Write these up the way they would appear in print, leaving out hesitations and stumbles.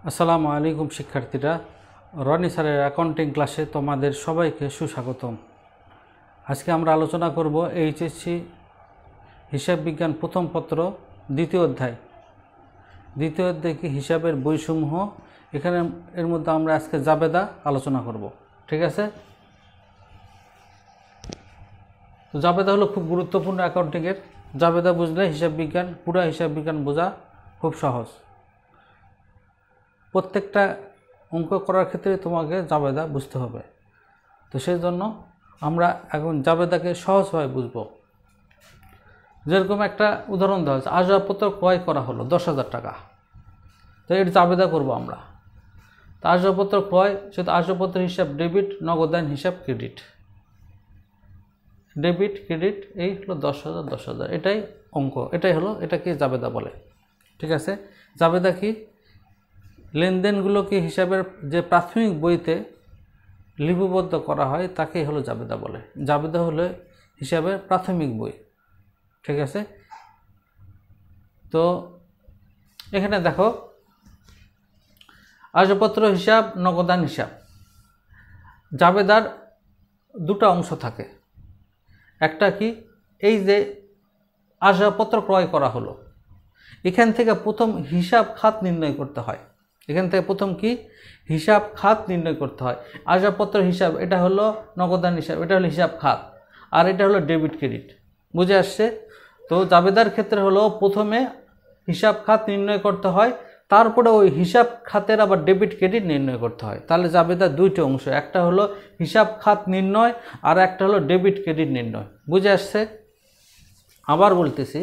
আসসালামু আলাইকুম শিক্ষার্থীরা, রনি স্যারের অ্যাকাউন্টিং ক্লাসে তোমাদের সবাইকে সুস্বাগতম। আজকে আমরা আলোচনা করব এইচএসসি হিসাব বিজ্ঞান প্রথম পত্র দ্বিতীয় অধ্যায় কি হিসাবের বইসমূহ। এখানে এর মধ্যে আমরা আজকে জাবেদা আলোচনা করব, ঠিক আছে? তো জাবেদা হলো খুব গুরুত্বপূর্ণ অ্যাকাউন্টিংয়ের। জাবেদা বুঝলে হিসাব বিজ্ঞান, পুরো হিসাব বিজ্ঞান বোঝা খুব সহজ। প্রত্যেকটা অঙ্ক করার ক্ষেত্রে তোমাকে জাবেদা বুঝতে হবে। তো সেই জন্য আমরা এখন জাবেদাকে সহজভাবে বুঝব। যেরকম একটা উদাহরণ দেওয়া হচ্ছে, আসবাবপত্র ক্রয় করা হলো 10,000 টাকা। তো এর জাবেদা করব আমরা। তো আসবাবপত্র ক্রয়, সেটা আসবাবপত্রের হিসাব ডেবিট, নগদান হিসাব ক্রেডিট। ডেবিট ক্রেডিট এই হলো 10,000 10,000, এটাই অঙ্ক, এটাই হলো, এটাকে জাবেদা বলে, ঠিক আছে? জাবেদা কি? লেনদেনগুলোকে হিসাবের যে প্রাথমিক বইতে লিপিবদ্ধ করা হয় তাকেই হলো জাবেদা বলে। জাবেদা হলো হিসাবের প্রাথমিক বই, ঠিক আছে? তো এখানে দেখো, আসবাবপত্র হিসাব, নগদান হিসাব। জাবেদার দুটো অংশ থাকে। একটা কি, এই যে আসবাবপত্র ক্রয় করা হলো, এখান থেকে প্রথম হিসাব খাত নির্ণয় করতে হয়। এখান থেকে প্রথম কি হিসাব খাত নির্ণয় করতে হয়। আসবাবপত্র হিসাব, এটা হলো নগদান হিসাব, এটা হলো হিসাব খাত, আর এটা হলো ডেবিট ক্রেডিট। বুঝে আসছে? তো জাবেদার ক্ষেত্রে হলো প্রথমে হিসাব খাত নির্ণয় করতে হয়, তারপরে ওই হিসাব খাতের আবার ডেবিট ক্রেডিট নির্ণয় করতে হয়। তাহলে জাবেদার দুইটি অংশ, একটা হলো হিসাব খাত নির্ণয় আর একটা হলো ডেবিট ক্রেডিট নির্ণয়। বুঝে আসছে? আবার বলতেছি,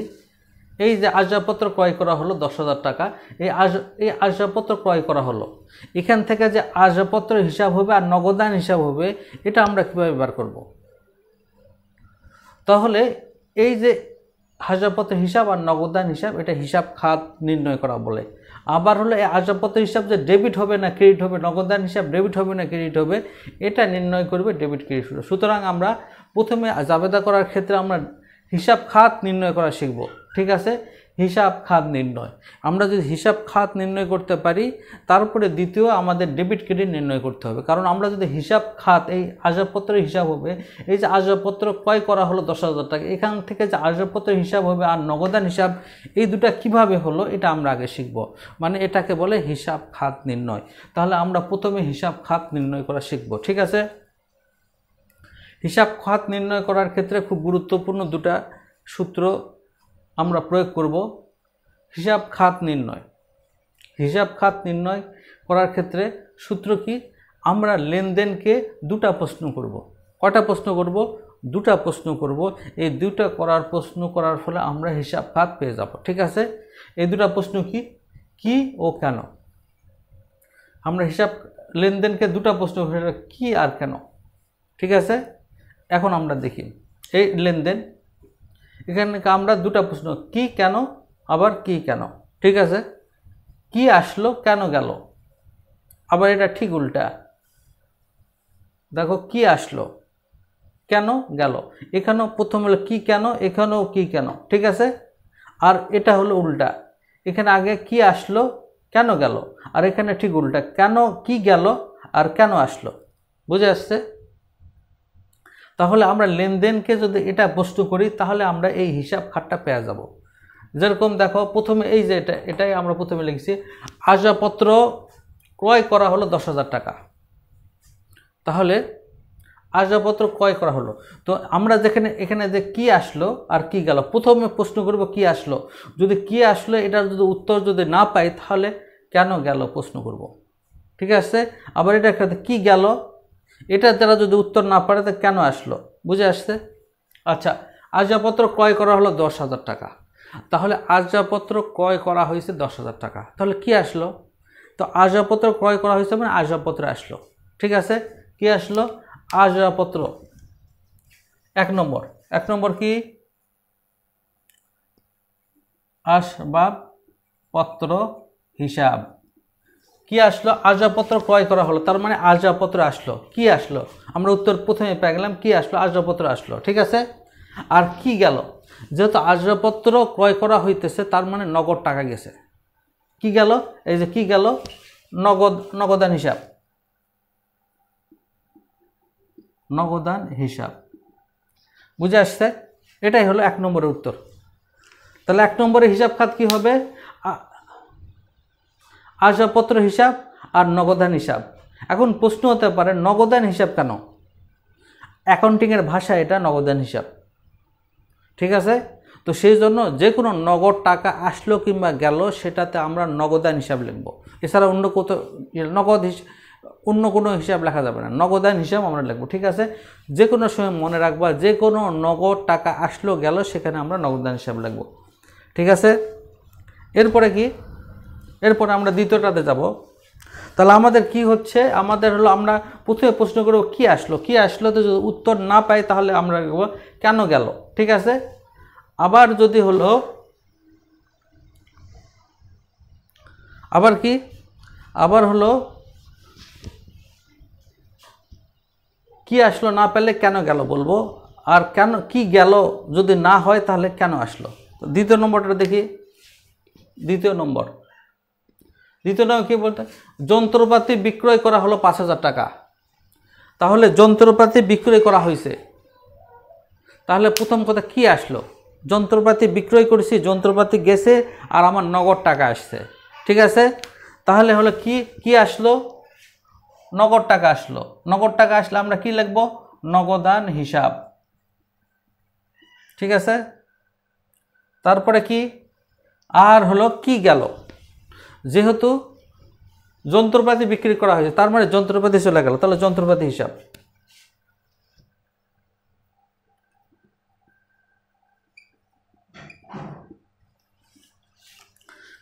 এই যে আসবাবপত্র ক্রয় করা হলো 10,000 টাকা, এই আসবাবপত্র ক্রয় করা হলো, এখান থেকে যে আসবাবপত্র হিসাব হবে আর নগদান হিসাব হবে, এটা আমরা কীভাবে বার করব? তাহলে এই যে আসবাবপত্র হিসাব আর নগদান হিসাব, এটা হিসাব খাত নির্ণয় করা বলে। আবার হলো এই আসবাবপত্র হিসাব যে ডেবিট হবে না ক্রেডিট হবে, নগদান হিসাব ডেবিট হবে না ক্রেডিট হবে, এটা নির্ণয় করবে ডেবিট ক্রেডিট। সুতরাং আমরা প্রথমে জাবেদা করার ক্ষেত্রে আমরা হিসাব খাত নির্ণয় করা শিখব, ঠিক আছে? হিসাব খাত নির্ণয়, আমরা যদি হিসাব খাত নির্ণয় করতে পারি, তারপরে দ্বিতীয় আমাদের ডেবিট ক্রেডিট নির্ণয় করতে হবে। কারণ আমরা যদি হিসাব খাত, এই আসবাবপত্রের হিসাব হবে, এই যে আসবাবপত্র ক্রয় করা হলো 10,000 টাকা, এখান থেকে যে আসবাবপত্রের হিসাব হবে আর নগদান হিসাব, এই দুটা কিভাবে হলো এটা আমরা আগে শিখব। মানে এটাকে বলে হিসাব খাত নির্ণয়। তাহলে আমরা প্রথমে হিসাব খাত নির্ণয় করা শিখব, ঠিক আছে? হিসাব খাত নির্ণয় করার ক্ষেত্রে খুব গুরুত্বপূর্ণ দুটা সূত্র আমরা প্রয়োগ করব। হিসাব খাত নির্ণয়, হিসাব খাত নির্ণয় করার ক্ষেত্রে সূত্র কি? আমরা লেনদেনকে দুটা প্রশ্ন করব। কয়টা প্রশ্ন করব? দুটা প্রশ্ন করব। এই দুটা প্রশ্ন করার ফলে আমরা হিসাব খাত পেয়ে যাব, ঠিক আছে? এই দুটা প্রশ্ন কি? কি ও কেন। আমরা হিসাব লেনদেনকে দুটা প্রশ্ন, কি আর কেন, ঠিক আছে? এখন আমরা দেখি এই লেনদেন, এখানে আমরা দুটা প্রশ্ন, কি কেন, আবার কি কেন, ঠিক আছে? কি আসলো, কেন গেল। আবার এটা ঠিক উল্টা, দেখো কি আসলো, কেন গেল। এখানেও প্রথম হলো কি কেন, এখানেও কি কেন, ঠিক আছে? আর এটা হলো উল্টা, এখানে আগে কি আসলো, কেন গেল, আর এখানে ঠিক উল্টা, কেন কি গেল আর কেন আসলো। বুঝে আসছে? তাহলে আমরা লেনদেনকে যদি এটা প্রশ্ন করি, তাহলে আমরা এই হিসাব খাতটা পেয়ে যাব। যেরকম দেখো, প্রথমে এই যে এটাই আমরা প্রথমে লিখছি, আসবাবপত্র ক্রয় করা হলো 10,000 টাকা। তাহলে আসবাবপত্র ক্রয় করা হলো, তো আমরা যেখানে এখানে যে কি আসলো আর কি গেল, প্রথমে প্রশ্ন করব কি আসলো। যদি কি আসলো এটার যদি উত্তর যদি না পাই, তাহলে কেন গেল প্রশ্ন করব, ঠিক আছে? আবার এটা কি গেল, এটা যারা যদি উত্তর না পারে তো কেন আসলো। বুঝে আসছে? আচ্ছা, আসবাবপত্র ক্রয় করা হলো 10,000 টাকা। তাহলে আসবাবপত্র ক্রয় করা হয়েছে 10,000 টাকা, তাহলে কি আসলো? তো আসবাবপত্র ক্রয় করা হয়েছে মানে আসবাবপত্র আসলো, ঠিক আছে? কি আসলো? আসবাবপত্র। এক নম্বর কি? আসবাবপত্র হিসাব। কি আসলো? আসবাবপত্র ক্রয় করা হলো, তার মানে আসবাবপত্র আসলো। কি আসলো? আমরা উত্তর প্রথমে পেয়ে গেলাম, কি আসলো? আসবাবপত্র আসলো, ঠিক আছে? আর কি গেল? যেহেতু আসবাবপত্র ক্রয় করা হইতেছে, তার মানে নগদ টাকা গেছে। কি গেল? এই যে কি গেল, নগদান হিসাব, নগদান হিসাব। বুঝে আসছে? এটাই হলো 1 নম্বরের উত্তর। তাহলে 1 নম্বরের হিসাব খাত কি হবে? আসবাবপত্র হিসাব আর নগদান হিসাব। এখন প্রশ্ন হতে পারে নগদান হিসাব কেন? অ্যাকাউন্টিংয়ের ভাষা এটা নগদান হিসাব, ঠিক আছে? তো সেই জন্য যে কোনো নগদ টাকা আসলো কিংবা গেল সেটাতে আমরা নগদান হিসাব লিখব। এছাড়া অন্য কোনো হিসাব লেখা যাবে না, নগদান হিসাব আমরা লিখব, ঠিক আছে? যে কোনো সময় মনে রাখবা যে কোনো নগদ টাকা আসলো গেল সেখানে আমরা নগদান হিসাব লিখব, ঠিক আছে? এরপরে কি? এরপরে আমরা দ্বিতীয়টাতে যাব। তাহলে আমাদের কি হচ্ছে, আমাদের হলো আমরা প্রথমে প্রশ্ন করব কি আসলো, কি আসলো, তো যদি উত্তর না পাই তাহলে আমরা লিখব কেন গেল, ঠিক আছে? আবার যদি হলো আবার কি, আবার হলো কি আসলো না পেলে কেন গেল বলবো, আর কেন কি গেল যদি না হয় তাহলে কেন আসলো। দ্বিতীয় নম্বরটা দেখি। দ্বিতীয় নম্বর কি বলতে, যন্ত্রপাতি বিক্রয় করা হলো 5,000 টাকা। তাহলে যন্ত্রপাতি বিক্রয় করা হয়েছে, তাহলে প্রথম কথা কি আসলো, যন্ত্রপাতি বিক্রয় করেছি, যন্ত্রপাতি গেছে আর আমার নগদ টাকা আসছে, ঠিক আছে? তাহলে হলো কি আসলো, নগদ টাকা আসলো। নগদ টাকা আসলে আমরা কি লিখব, নগদান হিসাব, ঠিক আছে? তারপরে কি, আর হলো কি গেল, যেহেতু যন্ত্রপাতি বিক্রি করা হয়েছে তার মানে যন্ত্রপাতি চলে গেল, তাহলে যন্ত্রপাতি হিসাব,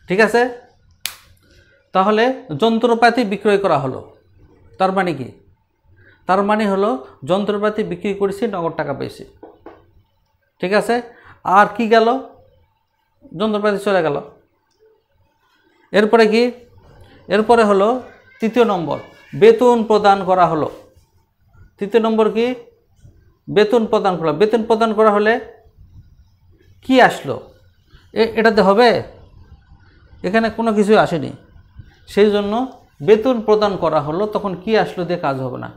ঠিক আছে? তাহলে যন্ত্রপাতি বিক্রয় করা হলো, তার মানে কি, তার মানে হলো যন্ত্রপাতি বিক্রি করেছি, নগদ টাকা পেয়েছি, ঠিক আছে? আর কি গেল, যন্ত্রপাতি চলে গেল। এরপরে কি, এরপরে হলো তৃতীয় নম্বর, বেতন প্রদান করা হলো। তৃতীয় নম্বর কি, বেতন প্রদান করা। বেতন প্রদান করা হলে কি আসলো, এটাতে হবে, এখানে কোনো কিছু আসেনি, সেই জন্য বেতন প্রদান করা হলো, তখন কি আসলো দিয়ে কাজ হবে না।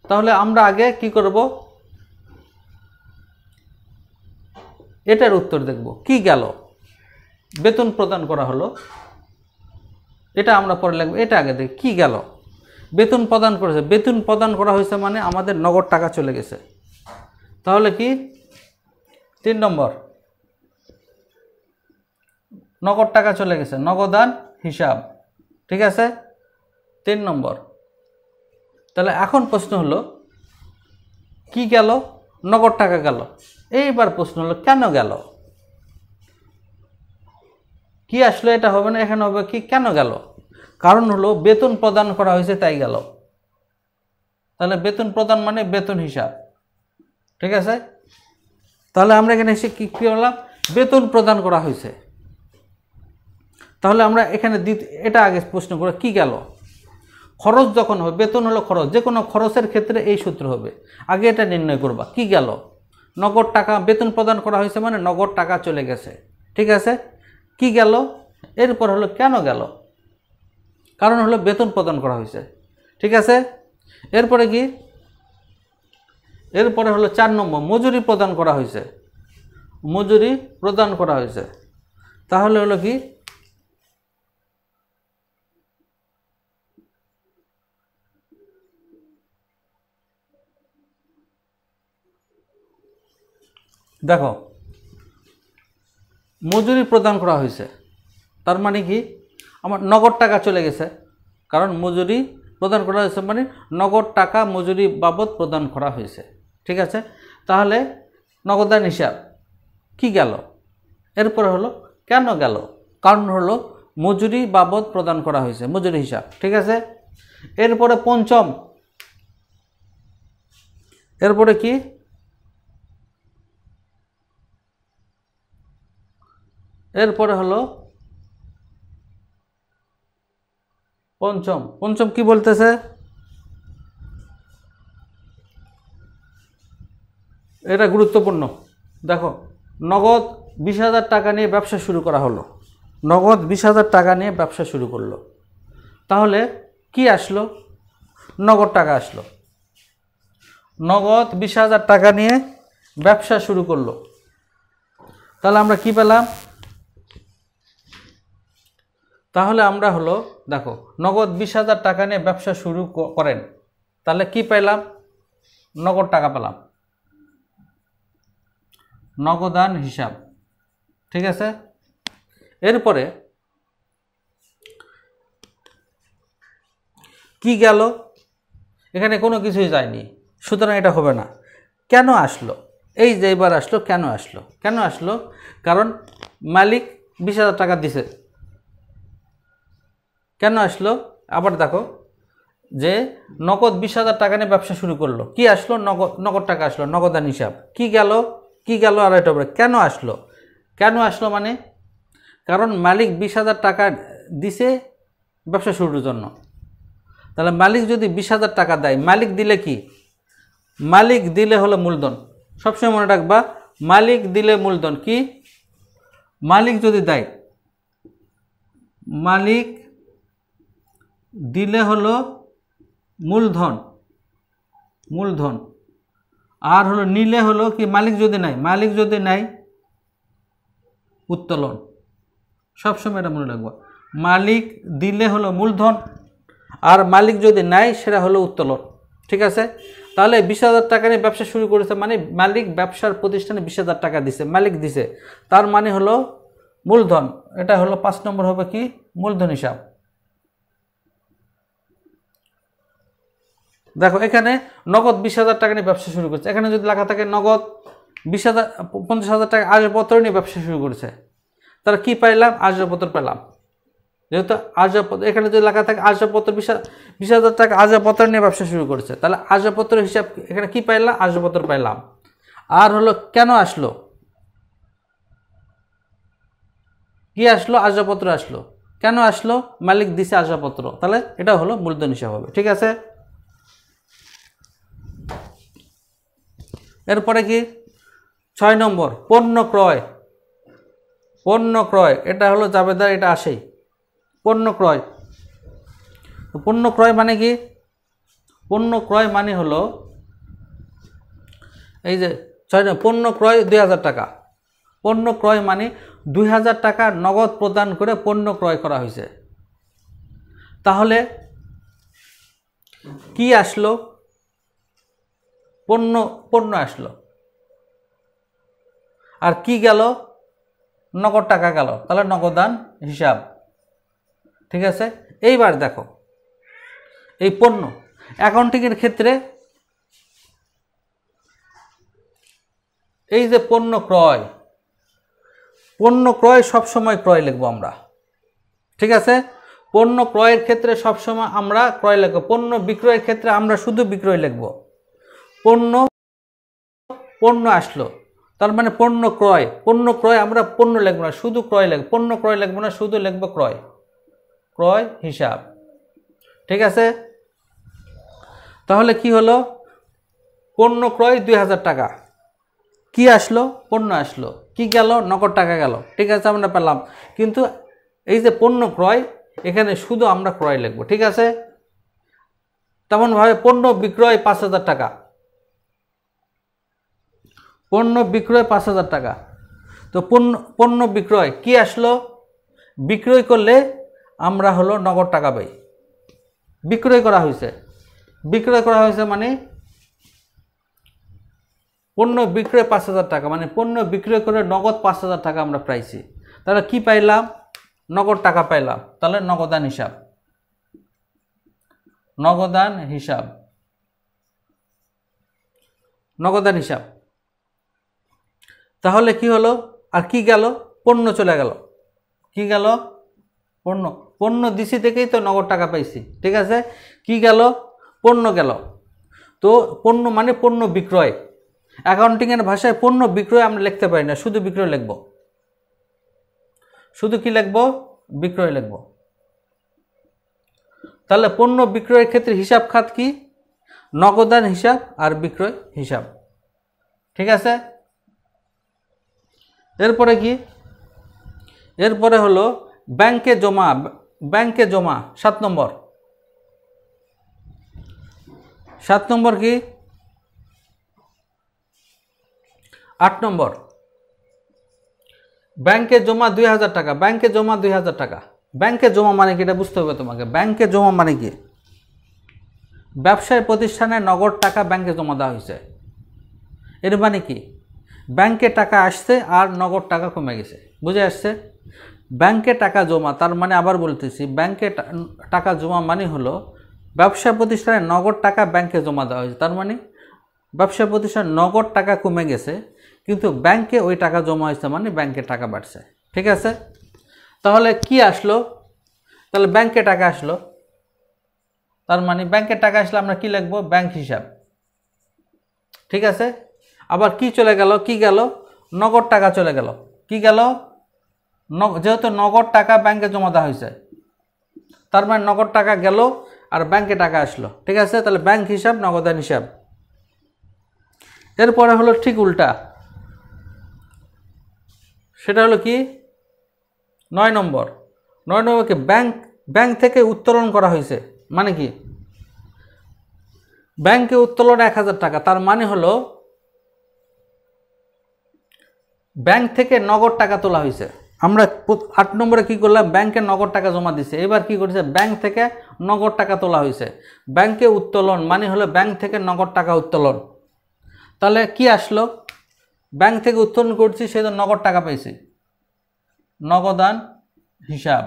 তাহলে আমরা আগে কি করব, এটার উত্তর দেখব, কি গেল, বেতন প্রদান করা হলো, এটা আমরা পরে লিখব। এটা আগে দেখি কি গেল, বেতন প্রদান করেছে, বেতন প্রদান করা হয়েছে মানে আমাদের নগদ টাকা চলে গেছে, তাহলে কি 3 নম্বর, নগদ টাকা চলে গেছে, নগদান হিসাব, ঠিক আছে? 3 নম্বর। তাহলে এখন প্রশ্ন হলো কি গেল, নগদ টাকা গেল। এইবার প্রশ্ন হলো কেন গেল, কি আসলো এটা হবে না, এখানে হবে কি কেন গেল। কারণ হলো বেতন প্রদান করা হয়েছে তাই গেল, তাহলে বেতন প্রদান মানে বেতন হিসাব, ঠিক আছে? তাহলে আমরা এখানে এসে কি করলাম, বেতন প্রদান করা হয়েছে। তাহলে আমরা এখানে এটা আগে প্রশ্ন করে কি গেল, খরচ যখন হবে, বেতন হলো খরচ, যে কোনো খরচের ক্ষেত্রে এই সূত্র হবে, আগে এটা নির্ণয় করবা কি গেল, নগদ টাকা, বেতন প্রদান করা হয়েছে মানে নগদ টাকা চলে গেছে, ঠিক আছে? কি গেল, এরপর হলো কেন গেল, কারণ হলো বেতন প্রদান করা হয়েছে, ঠিক আছে? এরপরে কি, এরপরে হলো 4 নম্বর, মজুরি প্রদান করা হয়েছে, মজুরি প্রদান করা হয়েছে। তাহলে হলো কি, দেখো মজুরি প্রদান করা হয়েছে তার মানে কি, আমার নগদ টাকা চলে গেছে, কারণ মজুরি প্রদান করা হয়েছে মানে নগদ টাকা মজুরি বাবদ প্রদান করা হয়েছে, ঠিক আছে? তাহলে নগদান হিসাব কি গেল, এরপরে হলো কেন গেল, কারণ হলো মজুরি বাবদ প্রদান করা হয়েছে, মজুরি হিসাব, ঠিক আছে? এরপরে পঞ্চম, এরপরে কি, এরপরে হলো পঞ্চম। পঞ্চম কি বলতেছে, এটা গুরুত্বপূর্ণ, দেখো নগদ 20,000 টাকা নিয়ে ব্যবসা শুরু করা হলো, নগদ 20,000 টাকা নিয়ে ব্যবসা শুরু করলো। তাহলে কি আসলো? নগদ টাকা আসলো। নগদ 20,000 টাকা নিয়ে ব্যবসা শুরু করলো। তাহলে আমরা কি পেলাম? তাহলে আমরা হলো দেখো, নগদ 20,000 টাকা নিয়ে ব্যবসা শুরু করেন, তাহলে কি পেলাম? নগদ টাকা পেলাম, নগদান হিসাব। ঠিক আছে, এরপরে কি গেল? এখানে কোনো কিছুই যায়নি, সুতরাং এটা হবে না। কেন আসলো? এই যে এবার আসলো, কেন আসলো? কেন আসলো? কারণ মালিক 20,000 টাকা দিছে। কেন আসলো? আবার দেখো যে নগদ 20,000 টাকা নিয়ে ব্যবসা শুরু করলো, কি আসলো? নগদ টাকা আসলো, নগদান হিসাব। কি গেল? কি গেল? আর এটা কেন আসলো? কেন আসলো মানে কারণ মালিক 20,000 টাকা দিছে ব্যবসা শুরুর জন্য। তাহলে মালিক যদি 20,000 টাকা দেয়, মালিক দিলে কি? মালিক দিলে হলো মূলধন। সবসময় মনে রাখবা, মালিক দিলে মূলধন। কি? মালিক যদি দেয়, মালিক দিলে হলো মূলধন, মূলধন। আর হলো নিলে হলো কি? মালিক যদি নেয়, মালিক যদি নেয় উত্তোলন। সবসময় এটা মনে রাখবা, মালিক দিলে হলো মূলধন, আর মালিক যদি নেয় সেটা হলো উত্তোলন। ঠিক আছে, তাহলে 20,000 টাকা নিয়ে ব্যবসা শুরু করেছে মানে মালিক ব্যবসার প্রতিষ্ঠানে 20,000 টাকা দিছে, মালিক দিছে, তার মানে হলো মূলধন। এটা হলো 5 নম্বর হবে কি? মূলধন হিসাব। দেখো এখানে নগদ 20,000 টাকা নিয়ে ব্যবসা শুরু করেছে, এখানে যদি লেখা থাকে নগদ 20,000 50,000 টাকা আসবাবপত্র নিয়ে ব্যবসা শুরু করেছে, তারা কি পাইলাম? আসবাবপত্র পেলাম। যেহেতু আসবাবপত্র, এখানে যদি লেখা থাকে আসবাবপত্র 20,000 টাকা আসবাবপত্র নিয়ে ব্যবসা শুরু করেছে, তাহলে আসবাবপত্র হিসাব এখানে কি পাইলাম? আসবাবপত্র পাইলাম। আর হলো কেন আসলো? কি আসলো? আসবাবপত্র আসলো। কেন আসলো? মালিক দিছে আসবাবপত্র, তাহলে এটা হলো মূলধন হিসাব হবে। ঠিক আছে, এরপরে কি? 6 নম্বর পণ্য ক্রয়। পণ্য ক্রয়, এটা হলো জাবেদার, এটা আসেই। পণ্য ক্রয়, পণ্য ক্রয় মানে কি? পণ্য ক্রয় মানে হলো এই যে 6 পণ্য ক্রয় 2,000 টাকা। পণ্য ক্রয় মানে 2,000 টাকা নগদ প্রদান করে পণ্য ক্রয় করা হয়েছে। তাহলে কি আসলো? পণ্য আসলো। আর কি গেল? নগদ টাকা গেল, তাহলে নগদান হিসাব। ঠিক আছে, এইবার দেখো এই পণ্য অ্যাকাউন্টিংয়ের ক্ষেত্রে এই যে পণ্য ক্রয়, পণ্য ক্রয় সবসময় ক্রয় লিখবো আমরা। ঠিক আছে, পণ্য ক্রয়ের ক্ষেত্রে সবসময় আমরা ক্রয় লিখবো। পণ্য বিক্রয়ের ক্ষেত্রে আমরা শুধু বিক্রয় লিখবো। পণ্য আসলো, তার মানে পণ্য ক্রয়। পণ্য ক্রয় আমরা পণ্য লিখবো না, শুধু ক্রয় লিখবো। পণ্য ক্রয় লিখবো না, শুধু লিখবো ক্রয়, ক্রয় হিসাব। ঠিক আছে, তাহলে কি হলো? পণ্য ক্রয় 2,000 টাকা। কি আসলো? পণ্য আসলো। কি গেল? নগদ টাকা গেল। ঠিক আছে, আমরা পেলাম। কিন্তু এই যে পণ্য ক্রয়, এখানে শুধু আমরা ক্রয় লিখবো। ঠিক আছে, তেমনভাবে পণ্য বিক্রয় 5,000 টাকা। পণ্য বিক্রয় 5,000 টাকা। তো পণ্য বিক্রয় কি আসলো? বিক্রয় করলে আমরা হলো নগদ টাকা পাই। বিক্রয় করা হয়েছে, বিক্রয় করা হয়েছে মানে পণ্য বিক্রয় 5,000 টাকা, মানে পণ্য বিক্রয় করে নগদ 5,000 টাকা আমরা পাইছি। তাহলে কি পাইলাম? নগদ টাকা পাইলাম, তাহলে নগদান হিসাব। নগদান হিসাব, নগদান হিসাব। তাহলে কি হলো? আর কি গেল? পণ্য চলে গেল। কি গেল? পণ্য। পণ্য দিছি থেকেই তো নগদ টাকা পাইছি। ঠিক আছে, কি গেল? পণ্য গেল। তো পণ্য মানে পণ্য বিক্রয়। অ্যাকাউন্টিংয়ের ভাষায় পণ্য বিক্রয় আমরা লিখতে পারি না, শুধু বিক্রয় লিখব। শুধু কি লিখব? বিক্রয় লিখব। তাহলে পণ্য বিক্রয়ের ক্ষেত্রে হিসাব খাত কি? নগদান হিসাব আর বিক্রয় হিসাব। ঠিক আছে, এরপরে কি? এরপরে হলো ব্যাংকে জমা, ব্যাংকে জমা 7 নম্বর। 7 নম্বর কি? 8 নম্বর, ব্যাংকে জমা 2000 টাকা। ব্যাংকে জমা 2000 টাকা। ব্যাংকে জমা মানে কি এটা বুঝতে হবে তোমাকে। ব্যাংকে জমা মানে কি? ব্যবসায় প্রতিষ্ঠানে নগদ টাকা ব্যাংকে জমা দেওয়া হয়েছে। এর মানে কি? ব্যাংকে টাকা আসছে আর নগদ টাকা কমে গেছে। বুঝে আসছে? ব্যাংকে টাকা জমা, তার মানে আবার বলতেছি, ব্যাংকে টাকা জমা মানে হলো ব্যবসা প্রতিষ্ঠানে নগদ টাকা ব্যাংকে জমা দেওয়া হয়েছে। তার মানে ব্যবসা প্রতিষ্ঠানে নগদ টাকা কমে গেছে, কিন্তু ব্যাংকে ওই টাকা জমা হয়েছে, মানে ব্যাংকে টাকা বাড়ছে। ঠিক আছে? তাহলে কি আসলো? তাহলে ব্যাংকে টাকা আসলো, তার মানে ব্যাংকে টাকা আসলে আমরা কি লিখবো? ব্যাংক হিসাব। ঠিক আছে? আবার কি চলে গেল? কি গেল? নগদ টাকা চলে গেল। কি গেল? যেহেতু নগদ টাকা ব্যাংকে জমা দেওয়া হয়েছে, তার মানে নগদ টাকা গেল আর ব্যাংকে টাকা আসলো। ঠিক আছে? তাহলে ব্যাংক হিসাব, নগদান হিসাব। এরপরে হলো ঠিক উল্টা, সেটা হলো কি? 9 নম্বর। 9 নম্বরকে ব্যাংক থেকে উত্তোলন করা হয়েছে। মানে কি? ব্যাংকে উত্তোলন 1000 টাকা, তার মানে হলো ব্যাংক থেকে নগদ টাকা তোলা হয়েছে। আমরা 8 নম্বরে কি করলাম? ব্যাংকে নগদ টাকা জমা দিছে। এবার কি করেছে? ব্যাংক থেকে নগদ টাকা তোলা হয়েছে। ব্যাংকে উত্তোলন মানে হলো ব্যাংক থেকে নগদ টাকা উত্তোলন। তাহলে কি আসলো? ব্যাংক থেকে উত্তোলন করছি, সেজন্য নগদ টাকা পাইছি, নগদান হিসাব।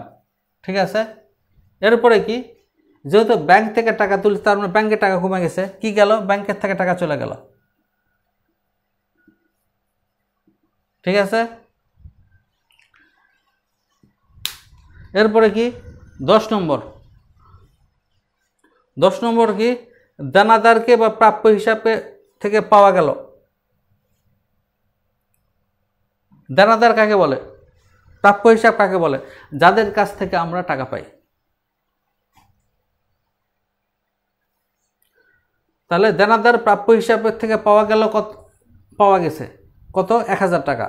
ঠিক আছে? এরপরে কি? যেহেতু ব্যাংক থেকে টাকা তুলছি, তার মানে ব্যাংকে টাকা কমে গেছে। কি গেল? ব্যাংকের থেকে টাকা চলে গেল। ঠিক আছে? এরপরে কি? 10 নম্বর। 10 নম্বর কি? দেনাদারকে বা প্রাপ্য হিসাবে থেকে পাওয়া গেল। দেনাদার কাকে বলে? প্রাপ্য হিসাব কাকে বলে? যাদের কাছ থেকে আমরা টাকা পাই। তাহলে দেনাদার প্রাপ্য হিসাবের থেকে পাওয়া গেল কত? পাওয়া গেছে কত? 1000 টাকা।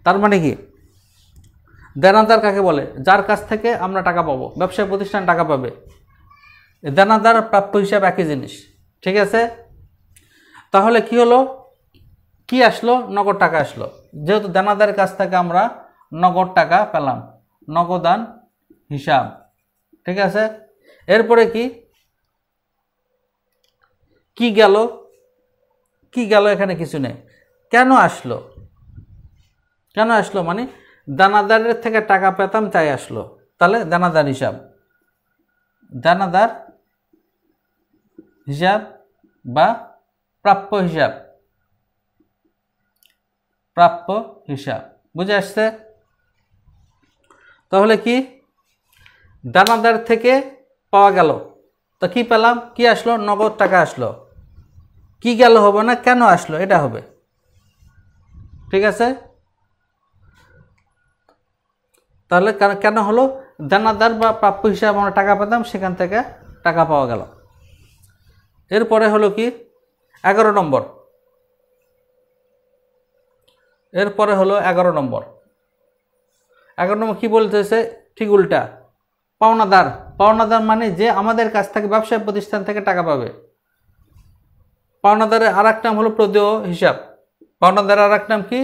তার মানে কি? দেনাদার কাকে বলে? যার কাছ থেকে আমরা টাকা পাবো, ব্যবসায় প্রতিষ্ঠান টাকা পাবে। দেনাদার প্রাপ্য হিসাব একই জিনিস। ঠিক আছে? তাহলে কি হলো? কি আসলো? নগদ টাকা আসলো। যেহেতু দেনাদারের কাছ থেকে আমরা নগদ টাকা পেলাম, নগদান হিসাব। ঠিক আছে? এরপরে কি? কি গেল? কি গেল? এখানে কিছু নেই। কেন আসলো? কেন আসলো মানে দানাদারের থেকে টাকা পেতাম তাই আসলো। তাহলে দানাদার হিসাব, দানাদার হিসাব বা প্রাপ্য হিসাব, প্রাপ্য হিসাব। বুঝে আসছে? তাহলে কি? দানাদার থেকে পাওয়া গেল, তো কি পেলাম? কি আসলো? নগদ টাকা আসলো। কি গেল হবে না, কেন আসলো এটা হবে। ঠিক আছে? তাহলে কেন হলো? দানাদার বা প্রাপ্য হিসাবে আমরা টাকা পেতাম, সেখান থেকে টাকা পাওয়া গেল। এরপরে হলো কি? 11 নম্বর। এরপরে হলো 11 নম্বর। 11 নম্বর কি বলতেছে? ঠিক উল্টা, পাওনাদার। পাওনাদার মানে যে আমাদের কাছ থেকে, ব্যবসায় প্রতিষ্ঠান থেকে টাকা পাবে। পাওনাদারের আর এক নাম হলো প্রদেয় হিসাব। পাওনাদারের আর এক নাম কি?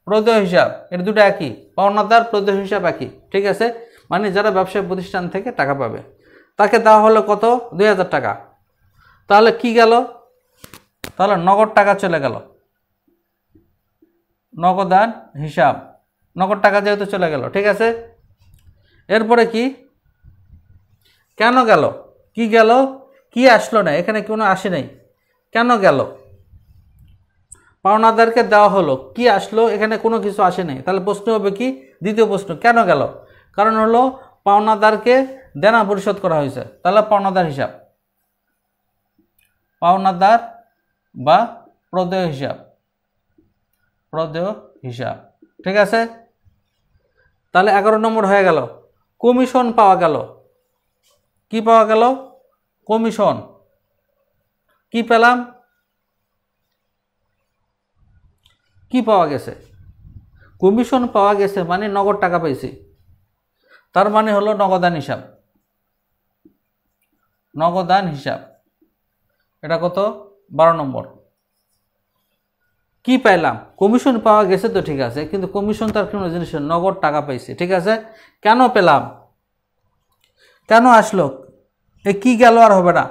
প্রদেয় হিসাব। এর দুটো একই, পাওনাদার প্রদেয় হিসাব একই। ঠিক আছে? মানে যারা ব্যবসায় প্রতিষ্ঠান থেকে টাকা পাবে, তাকে দেওয়া হলো কত? 2000 টাকা। তাহলে কি গেল? তাহলে নগদ টাকা চলে গেল, নগদান হিসাব। নগদ টাকা যেহেতু চলে গেল। ঠিক আছে? এরপরে কি? কেন গেল? কি গেল? কি আসলো না, এখানে কোনো আসে নাই, কেন গেল? পাওনাদারকে দেওয়া হলো, কি আসলো? এখানে কোনো কিছু আসে নাই। তাহলে প্রশ্ন হবে কি? দ্বিতীয় প্রশ্ন, কেন গেল? কারণ হলো পাওনাদারকে দেনা পরিশোধ করা হয়েছে। তাহলে পাওনাদার হিসাব, পাওনাদার বা প্রদেয় হিসাব, প্রদেয় হিসাব। ঠিক আছে? তাহলে 11 নম্বর হয়ে গেল। কমিশন পাওয়া গেল। কি পাওয়া গেল? কমিশন। কি পেলাম? কি পাওয়া গেছে? কমিশন পাওয়া গেছে মানে নগদ টাকা পাইছি। তার মানে হলো নগদান হিসাব, নগদান হিসাব। এটা কত? 12 নম্বর। কি পাইলাম? কমিশন পাওয়া গেছে তো ঠিক আছে, কিন্তু কমিশন তার কোনো জিনিস নগদ টাকা পাইছে, ঠিক আছে। কেন পেলাম, কেন আসলো, এ কি গেল আর হবে না,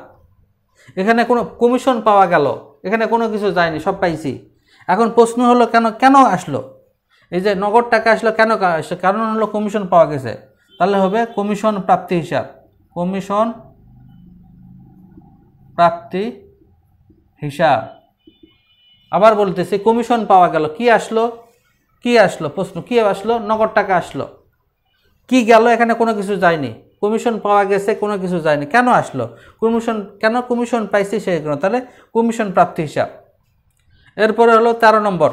এখানে কোনো কমিশন পাওয়া গেল, এখানে কোনো কিছু যায়নি, সব পাইছি। এখন প্রশ্ন হলো কেন, কেন আসলো, এই যে নগদ টাকা আসলো কেন আসলো, কারণ হলো কমিশন পাওয়া গেছে। তাহলে হবে কমিশন প্রাপ্তি হিসাব, কমিশন প্রাপ্তি হিসাব। আবার বলতেছি কমিশন পাওয়া গেল, কি আসলো, কি আসলো, প্রশ্ন কি আসলো, নগদ টাকা আসলো। কি গেল, এখানে কোনো কিছু যায়নি, কমিশন পাওয়া গেছে, কোনো কিছু যায়নি, কেন আসলো, কমিশন, কেন কমিশন পাইছি সেই কারণে, তাহলে কমিশন প্রাপ্তি হিসাব। এরপরে হলো 13 নম্বর।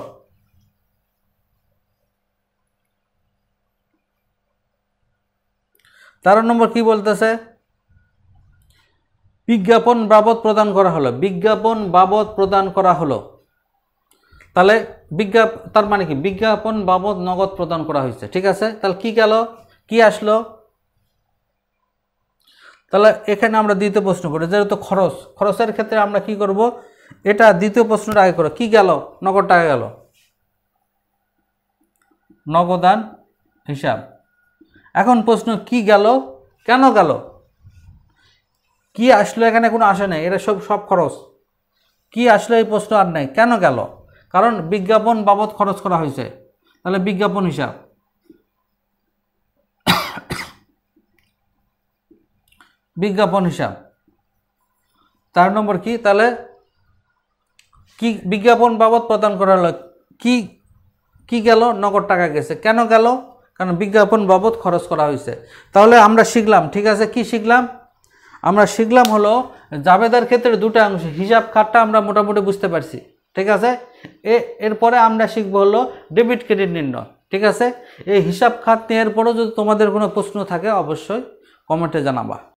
13 নম্বর কি বলতেছে, বিজ্ঞাপন বাবদ প্রদান করা হলো, বিজ্ঞাপন বাবদ প্রদান করা হলো। তাহলে তার মানে কি, বিজ্ঞাপন বাবদ নগদ প্রদান করা হয়েছে, ঠিক আছে। তাহলে কি গেল, কি আসলো, তাহলে এখানে আমরা দ্বিতীয় প্রশ্ন করি, যেহেতু খরচের ক্ষেত্রে আমরা কি করব, এটা দ্বিতীয় প্রশ্নটা আগে করো, কি গেল, নগদ টাকা গেল, নগদান হিসাব। এখন প্রশ্ন কি গেল, কেন গেল, কি আসলো, এখানে কোনো আসে নাই, এটা সব খরচ। কি আসলো এই প্রশ্ন আর নাই, কেন গেল, কারণ বিজ্ঞাপন বাবদ খরচ করা হয়েছে, তাহলে বিজ্ঞাপন হিসাব, বিজ্ঞাপন হিসাব। 4 নম্বর কি, তাহলে কি বিজ্ঞাপন বাবদ প্রদান করা হলো, কি কি গেল, নগদ টাকা গেছে, কেন গেল, কারণ বিজ্ঞাপন বাবদ খরচ করা হয়েছে। তাহলে আমরা শিখলাম, ঠিক আছে, কি শিখলাম, আমরা শিখলাম হলো জাবেদার ক্ষেত্রে দুটো অংশ, হিসাব খাতটা আমরা মোটামুটি বুঝতে পারছি, ঠিক আছে। এরপরে আমরা শিখবো হলো ডেবিট ক্রেডিট নির্ণয়, ঠিক আছে। এই হিসাব খাত নেওয়ার পরেও যদি তোমাদের কোনো প্রশ্ন থাকে অবশ্যই কমেন্টে জানাবা।